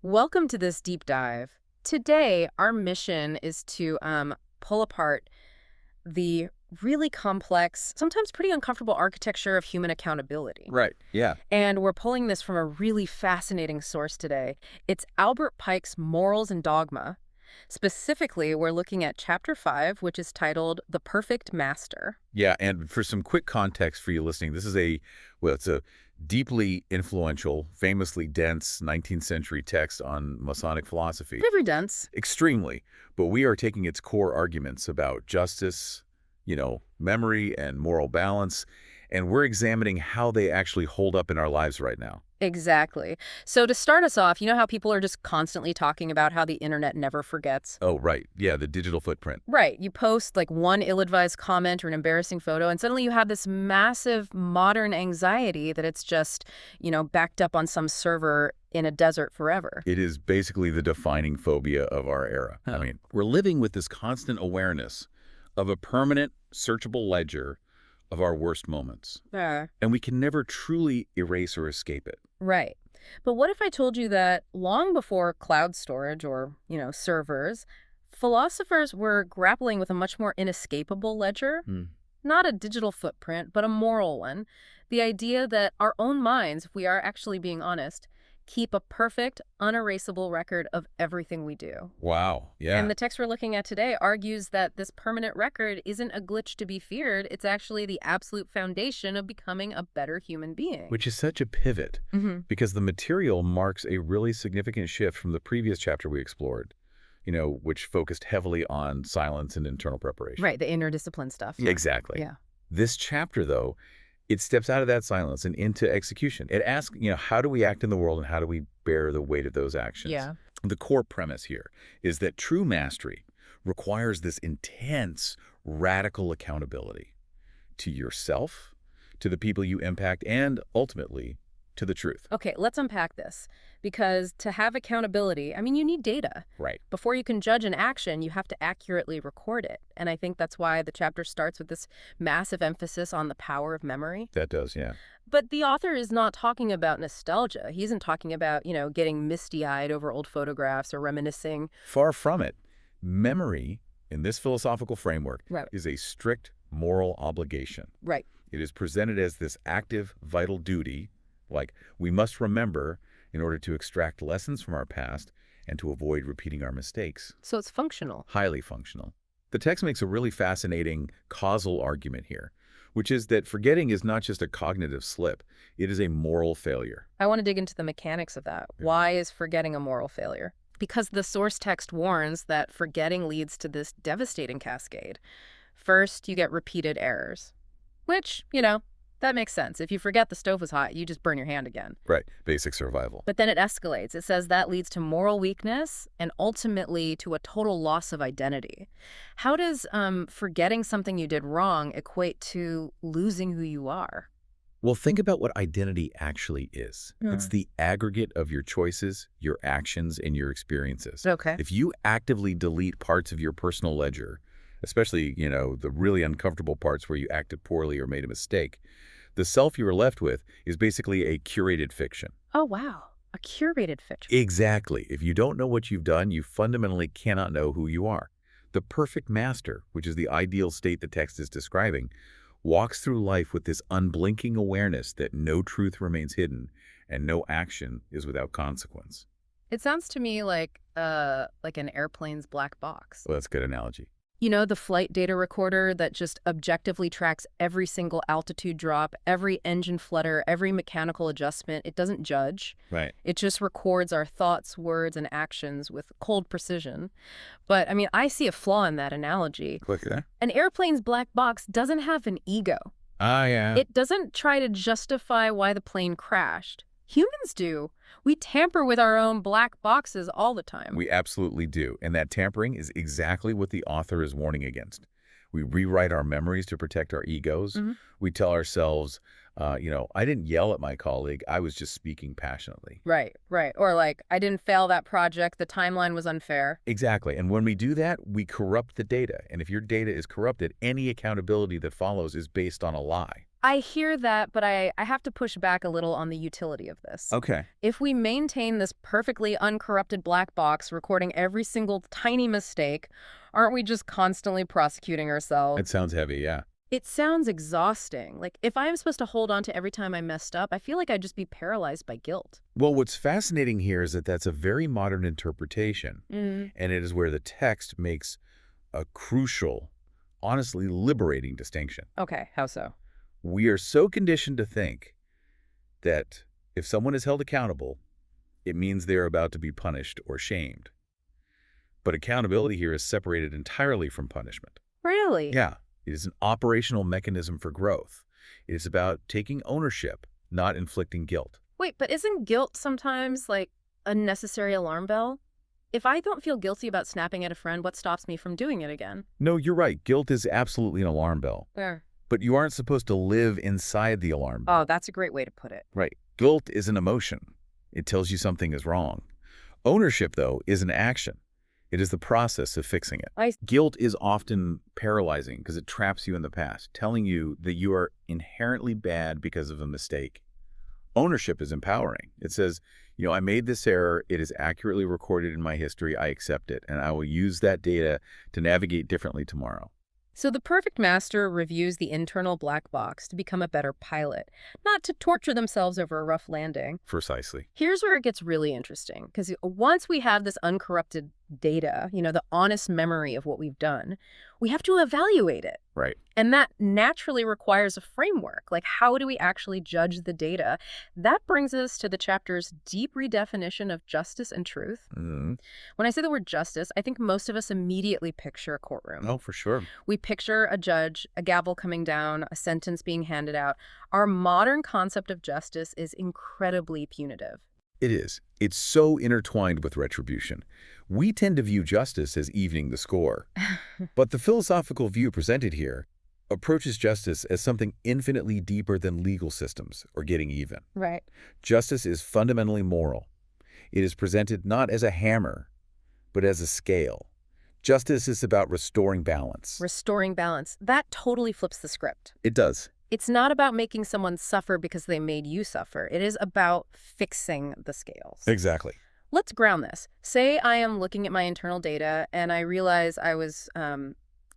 Welcome to this deep dive. Today, our mission is to pull apart the really complex, sometimes pretty uncomfortable architecture of human accountability. Right. Yeah. And we're pulling this from a really fascinating source today. It's Albert Pike's Morals and Dogma. Specifically, we're looking at Chapter 5, which is titled The Perfect Master. Yeah. And for some quick context for you listening, this is it's a deeply influential, famously dense 19th century text on Masonic philosophy. Pretty dense. Extremely. But we are taking its core arguments about justice, memory and moral balance, and we're examining how they actually hold up in our lives right now. Exactly. So to start us off, you know how people are just constantly talking about how the internet never forgets? Oh, right. Yeah, the digital footprint. Right. You post like one ill-advised comment or an embarrassing photo, and suddenly you have this massive modern anxiety that it's just, backed up on some server in a desert forever. It is basically the defining phobia of our era. I mean, we're living with this constant awareness of a permanent, searchable ledger of our worst moments. Yeah. And we can never truly erase or escape it. Right. But what if I told you that long before cloud storage or, servers, philosophers were grappling with a much more inescapable ledger? Not a digital footprint, but a moral one. The idea that our own minds, if we are actually being honest, keep a perfect, unerasable record of everything we do. Wow. Yeah. And the text we're looking at today argues that this permanent record isn't a glitch to be feared. It's actually the absolute foundation of becoming a better human being. Which is such a pivot, because the material marks a really significant shift from the previous chapter we explored, which focused heavily on silence and internal preparation. Right, the interdiscipline stuff. Yeah, exactly. Yeah. This chapter, though, it steps out of that silence and into execution. It asks, how do we act in the world and how do we bear the weight of those actions? Yeah. The core premise here is that true mastery requires this intense, radical accountability to yourself, to the people you impact, and ultimately to the truth. Okay, let's unpack this. Because to have accountability, you need data. Right. Before you can judge an action, you have to accurately record it. And I think that's why the chapter starts with this massive emphasis on the power of memory. That does, yeah. But the author is not talking about nostalgia. He isn't talking about, getting misty-eyed over old photographs or reminiscing. Far from it. Memory, in this philosophical framework, Right. is a strict moral obligation. Right. It is presented as this active, vital duty, like we must remember in order to extract lessons from our past and to avoid repeating our mistakes. So it's functional. Highly functional. The text makes a really fascinating causal argument here, which is that forgetting is not just a cognitive slip, it is a moral failure. I want to dig into the mechanics of that. Yeah. Why is forgetting a moral failure? Because the source text warns that forgetting leads to this devastating cascade. First, you get repeated errors, which, that makes sense. If you forget the stove was hot, you just burn your hand again. Right. Basic survival. But then it escalates. It says that leads to moral weakness and ultimately to a total loss of identity. How does forgetting something you did wrong equate to losing who you are? Well, think about what identity actually is. It's the aggregate of your choices, your actions, and your experiences. Okay. If you actively delete parts of your personal ledger, especially, the really uncomfortable parts where you acted poorly or made a mistake, the self you are left with is basically a curated fiction. Oh, wow. A curated fiction. Exactly. If you don't know what you've done, you fundamentally cannot know who you are. The perfect master, which is the ideal state the text is describing, walks through life with this unblinking awareness that no truth remains hidden and no action is without consequence. It sounds to me like an airplane's black box. Well, that's a good analogy. The flight data recorder that just objectively tracks every single altitude drop, every engine flutter, every mechanical adjustment. It doesn't judge. Right. It just records our thoughts, words, and actions with cold precision. But, I see a flaw in that analogy. Quick there. An airplane's black box doesn't have an ego. Ah, yeah. It doesn't try to justify why the plane crashed. Humans do. We tamper with our own black boxes all the time. We absolutely do. And that tampering is exactly what the author is warning against. We rewrite our memories to protect our egos. We tell ourselves, I didn't yell at my colleague. I was just speaking passionately. Right. Or like, I didn't fail that project. The timeline was unfair. Exactly. And when we do that, we corrupt the data. And if your data is corrupted, any accountability that follows is based on a lie. I hear that, but I have to push back a little on the utility of this. Okay. If we maintain this perfectly uncorrupted black box recording every single tiny mistake, aren't we just constantly prosecuting ourselves? It sounds heavy, yeah. It sounds exhausting. Like, if I'm supposed to hold on to every time I messed up, I feel like I'd just be paralyzed by guilt. Well, what's fascinating here is that that's a very modern interpretation, and it is where the text makes a crucial, honestly liberating distinction. Okay, how so? We are so conditioned to think that if someone is held accountable, it means they're about to be punished or shamed. But accountability here is separated entirely from punishment. Really? Yeah, it is an operational mechanism for growth. It is about taking ownership, not inflicting guilt. Wait, but isn't guilt sometimes, like, a necessary alarm bell? If I don't feel guilty about snapping at a friend, what stops me from doing it again? No, you're right. Guilt is absolutely an alarm bell. Where? But you aren't supposed to live inside the alarm bell. Oh, that's a great way to put it. Right. Guilt is an emotion. It tells you something is wrong. Ownership, though, is an action. It is the process of fixing it. Guilt is often paralyzing because it traps you in the past, telling you that you are inherently bad because of a mistake. Ownership is empowering. It says, I made this error. It is accurately recorded in my history. I accept it, and I will use that data to navigate differently tomorrow. So the perfect master reviews the internal black box to become a better pilot, not to torture themselves over a rough landing. Precisely. Here's where it gets really interesting, because once we have this uncorrupted data, the honest memory of what we've done, we have to evaluate it. Right. And that naturally requires a framework. Like, how do we actually judge the data? That brings us to the chapter's deep redefinition of justice and truth. When I say the word justice, I think most of us immediately picture a courtroom. Oh, for sure. We picture a judge, a gavel coming down, a sentence being handed out. Our modern concept of justice is incredibly punitive. It is. It's so intertwined with retribution. We tend to view justice as evening the score. But the philosophical view presented here approaches justice as something infinitely deeper than legal systems or getting even. Right. Justice is fundamentally moral. It is presented not as a hammer, but as a scale. Justice is about restoring balance. Restoring balance. That totally flips the script. It does. It's not about making someone suffer because they made you suffer. It is about fixing the scales. Exactly. Let's ground this. Say I am looking at my internal data and I realize I was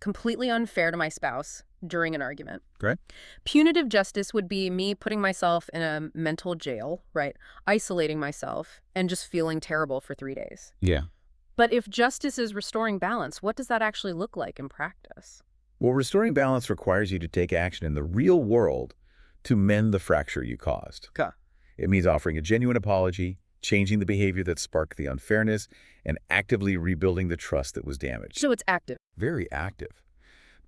completely unfair to my spouse during an argument. Great. Punitive justice would be me putting myself in a mental jail, right? Isolating myself and just feeling terrible for 3 days. Yeah. But if justice is restoring balance, what does that actually look like in practice? Well, restoring balance requires you to take action in the real world to mend the fracture you caused. Okay. It means offering a genuine apology, changing the behavior that sparked the unfairness, and actively rebuilding the trust that was damaged. So it's active. Very active.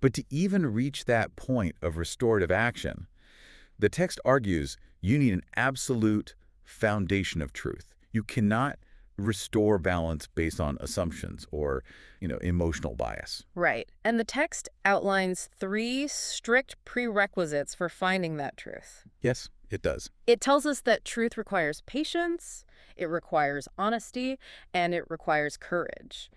But to even reach that point of restorative action, the text argues you need an absolute foundation of truth. You cannot restore balance based on assumptions or, emotional bias. Right. And the text outlines 3 strict prerequisites for finding that truth. Yes, it does. It tells us that truth requires patience, it requires honesty, and it requires courage.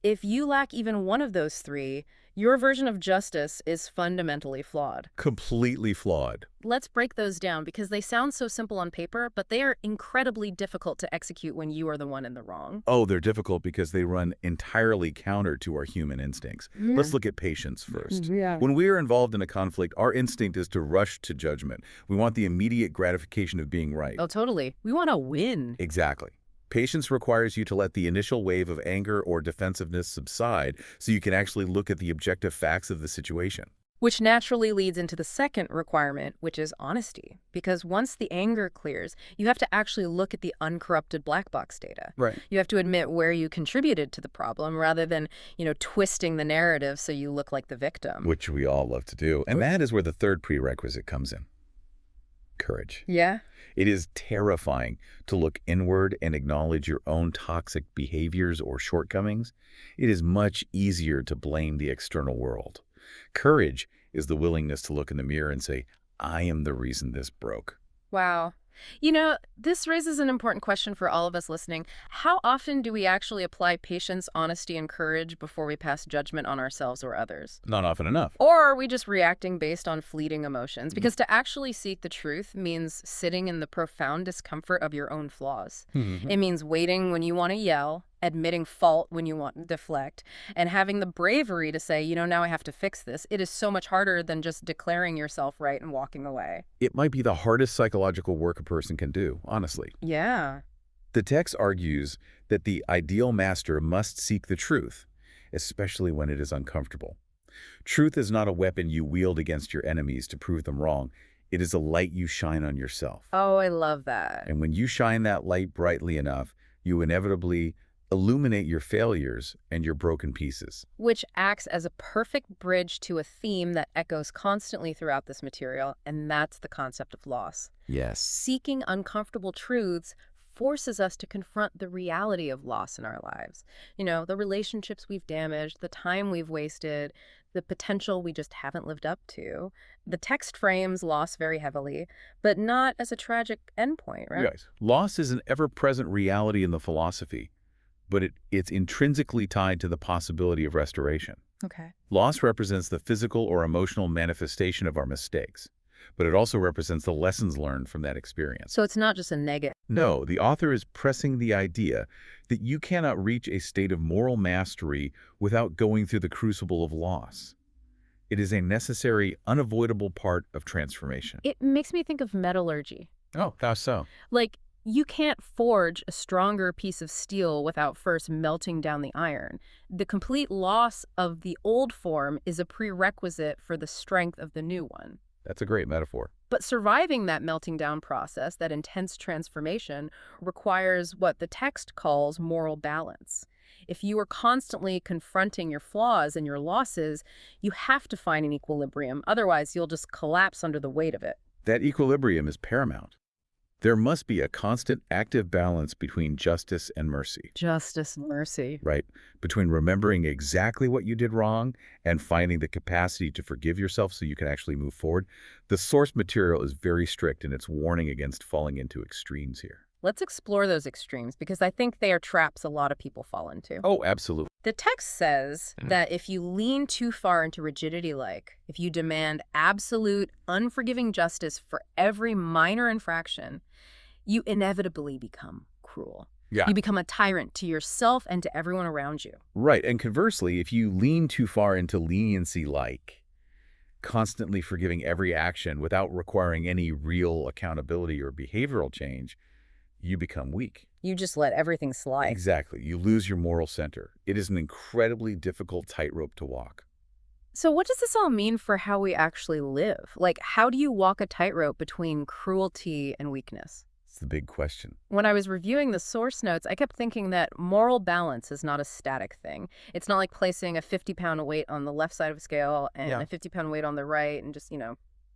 If you lack even one of those 3, your version of justice is fundamentally flawed. Completely flawed. Let's break those down because they sound so simple on paper, but they are incredibly difficult to execute when you are the one in the wrong. Oh, they're difficult because they run entirely counter to our human instincts. Let's look at patience first. When we are involved in a conflict, our instinct is to rush to judgment. We want the immediate gratification of being right. Oh, totally. We want to win. Exactly. Patience requires you to let the initial wave of anger or defensiveness subside so you can actually look at the objective facts of the situation. Which naturally leads into the second requirement, which is honesty. Because once the anger clears, you have to actually look at the uncorrupted black box data. Right. You have to admit where you contributed to the problem rather than, twisting the narrative so you look like the victim. Which we all love to do. And that is where the third prerequisite comes in. Courage. Yeah. It is terrifying to look inward and acknowledge your own toxic behaviors or shortcomings. It is much easier to blame the external world. Courage is the willingness to look in the mirror and say, I am the reason this broke. Wow. This raises an important question for all of us listening. How often do we actually apply patience, honesty, and courage before we pass judgment on ourselves or others? Not often enough. Or are we just reacting based on fleeting emotions? Because to actually seek the truth means sitting in the profound discomfort of your own flaws. It means waiting when you want to yell, admitting fault when you want to deflect, and having the bravery to say, now I have to fix this. It is so much harder than just declaring yourself right and walking away. It might be the hardest psychological work a person can do, honestly. Yeah. The text argues that the ideal master must seek the truth, especially when it is uncomfortable. Truth is not a weapon you wield against your enemies to prove them wrong. It is a light you shine on yourself. Oh, I love that. And when you shine that light brightly enough, you inevitably illuminate your failures and your broken pieces. Which acts as a perfect bridge to a theme that echoes constantly throughout this material, and that's the concept of loss. Yes. Seeking uncomfortable truths forces us to confront the reality of loss in our lives. The relationships we've damaged, the time we've wasted, the potential we just haven't lived up to. The text frames loss very heavily, but not as a tragic endpoint, right? Yes. Loss is an ever-present reality in the philosophy, but it's intrinsically tied to the possibility of restoration. Okay. Loss represents the physical or emotional manifestation of our mistakes, but it also represents the lessons learned from that experience. So it's not just a negative. No, the author is pressing the idea that you cannot reach a state of moral mastery without going through the crucible of loss. It is a necessary, unavoidable part of transformation. It makes me think of metallurgy. Oh, how so? Like, you can't forge a stronger piece of steel without first melting down the iron. The complete loss of the old form is a prerequisite for the strength of the new one. That's a great metaphor. But surviving that melting down process, that intense transformation, requires what the text calls moral balance. If you are constantly confronting your flaws and your losses, you have to find an equilibrium. Otherwise, you'll just collapse under the weight of it. That equilibrium is paramount. There must be a constant active balance between justice and mercy. Justice and mercy. Right. Between remembering exactly what you did wrong and finding the capacity to forgive yourself so you can actually move forward. The source material is very strict in its warning against falling into extremes here. Let's explore those extremes because I think they are traps a lot of people fall into. Oh, absolutely. The text says that if you lean too far into rigidity, if you demand absolute, unforgiving justice for every minor infraction, you inevitably become cruel. Yeah. You become a tyrant to yourself and to everyone around you. Right. And conversely, if you lean too far into leniency, constantly forgiving every action without requiring any real accountability or behavioral change, you become weak. You just let everything slide. Exactly. You lose your moral center. It is an incredibly difficult tightrope to walk. So what does this all mean for how we actually live? How do you walk a tightrope between cruelty and weakness? It's the big question. When I was reviewing the source notes, I kept thinking that moral balance is not a static thing. It's not like placing a 50-pound weight on the left side of a scale and a 50-pound weight on the right and just,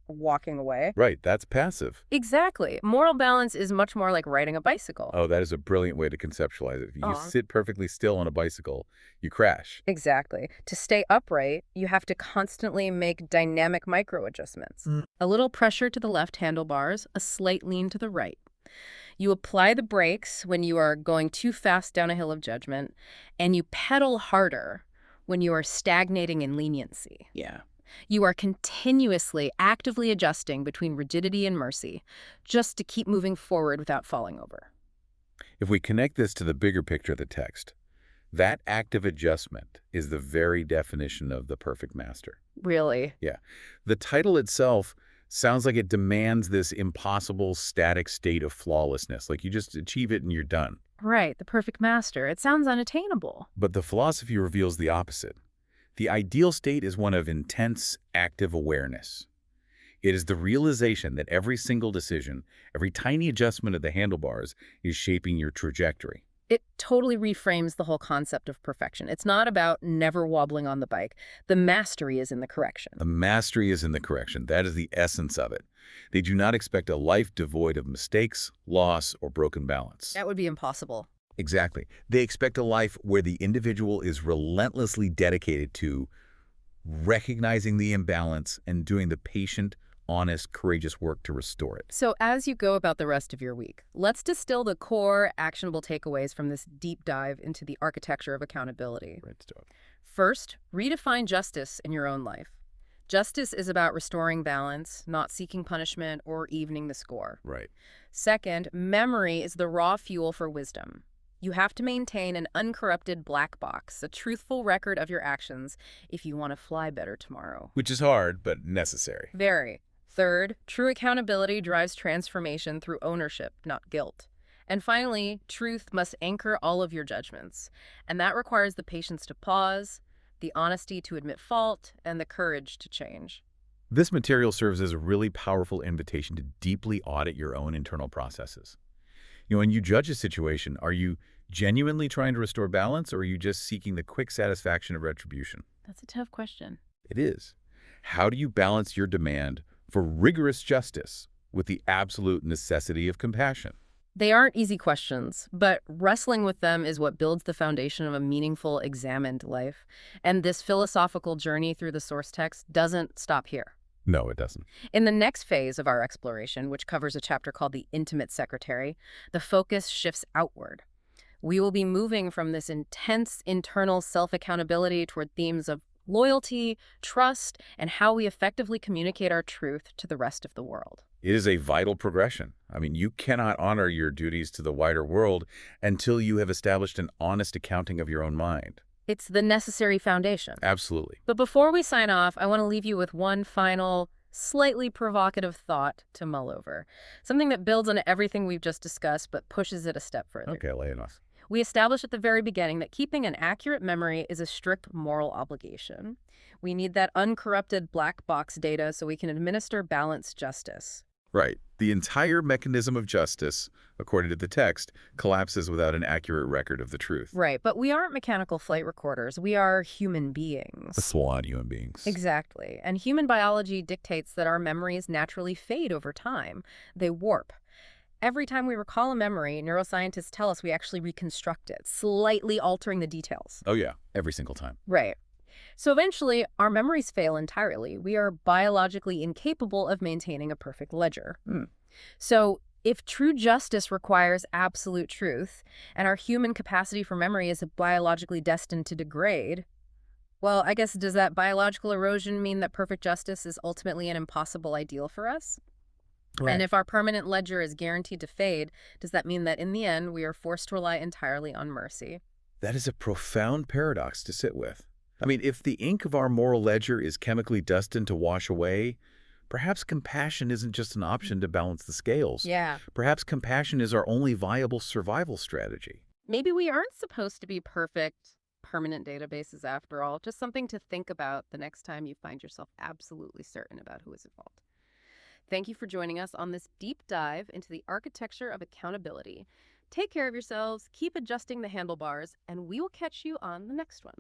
walking away. Right, that's passive. Exactly. Moral balance is much more like riding a bicycle. Oh, that is a brilliant way to conceptualize it. If you sit perfectly still on a bicycle, you crash. Exactly. To stay upright, you have to constantly make dynamic micro-adjustments. A little pressure to the left handlebars, a slight lean to the right. You apply the brakes when you are going too fast down a hill of judgment, and you pedal harder when you are stagnating in leniency. Yeah. You are continuously, actively adjusting between rigidity and mercy, just to keep moving forward without falling over. If we connect this to the bigger picture of the text, that active adjustment is the very definition of the perfect master. Really? Yeah. The title itself sounds like it demands this impossible static state of flawlessness. You just achieve it and you're done. Right, the perfect master. It sounds unattainable. But the philosophy reveals the opposite. The ideal state is one of intense, active awareness. It is the realization that every single decision, every tiny adjustment of the handlebars is shaping your trajectory. It totally reframes the whole concept of perfection. It's not about never wobbling on the bike. The mastery is in the correction. The mastery is in the correction. That is the essence of it. They do not expect a life devoid of mistakes, loss, or broken balance. That would be impossible. Exactly. They expect a life where the individual is relentlessly dedicated to recognizing the imbalance and doing the patient, honest, courageous work to restore it. So as you go about the rest of your week, let's distill the core actionable takeaways from this deep dive into the architecture of accountability. Let's do it. First, redefine justice in your own life. Justice is about restoring balance, not seeking punishment or evening the score. Right. Second, memory is the raw fuel for wisdom. You have to maintain an uncorrupted black box, a truthful record of your actions if you want to fly better tomorrow. Which is hard, but necessary. Very. Third, true accountability drives transformation through ownership, not guilt. And finally, truth must anchor all of your judgments. And that requires the patience to pause, the honesty to admit fault, and the courage to change. This material serves as a really powerful invitation to deeply audit your own internal processes. When you judge a situation, are you genuinely trying to restore balance, or are you just seeking the quick satisfaction of retribution? That's a tough question. It is. How do you balance your demand for rigorous justice with the absolute necessity of compassion? They aren't easy questions, but wrestling with them is what builds the foundation of a meaningful, examined life. And this philosophical journey through the source text doesn't stop here. No, it doesn't. In the next phase of our exploration, which covers a chapter called The Intimate Secretary, the focus shifts outward. We will be moving from this intense internal self-accountability toward themes of loyalty, trust, and how we effectively communicate our truth to the rest of the world. It is a vital progression. You cannot honor your duties to the wider world until you have established an honest accounting of your own mind. It's the necessary foundation. Absolutely. But before we sign off, I want to leave you with one final, slightly provocative thought to mull over. Something that builds on everything we've just discussed, but pushes it a step further. Okay, lay it off. We established at the very beginning that keeping an accurate memory is a strict moral obligation. We need that uncorrupted black box data so we can administer balanced justice. Right. The entire mechanism of justice, according to the text, collapses without an accurate record of the truth. Right, but we aren't mechanical flight recorders. We are human beings. Flawed human beings. Exactly. And human biology dictates that our memories naturally fade over time. They warp. Every time we recall a memory, neuroscientists tell us we actually reconstruct it, slightly altering the details. Oh yeah, every single time. Right. So eventually, our memories fail entirely. We are biologically incapable of maintaining a perfect ledger. So if true justice requires absolute truth, and our human capacity for memory is biologically destined to degrade, well, I guess, does that biological erosion mean that perfect justice is ultimately an impossible ideal for us? Right. And if our permanent ledger is guaranteed to fade, does that mean that in the end, we are forced to rely entirely on mercy? That is a profound paradox to sit with. If the ink of our moral ledger is chemically destined to wash away, perhaps compassion isn't just an option to balance the scales. Yeah. Perhaps compassion is our only viable survival strategy. Maybe we aren't supposed to be perfect, permanent databases after all. Just something to think about the next time you find yourself absolutely certain about who is at fault. Thank you for joining us on this deep dive into the architecture of accountability. Take care of yourselves, keep adjusting the handlebars, and we will catch you on the next one.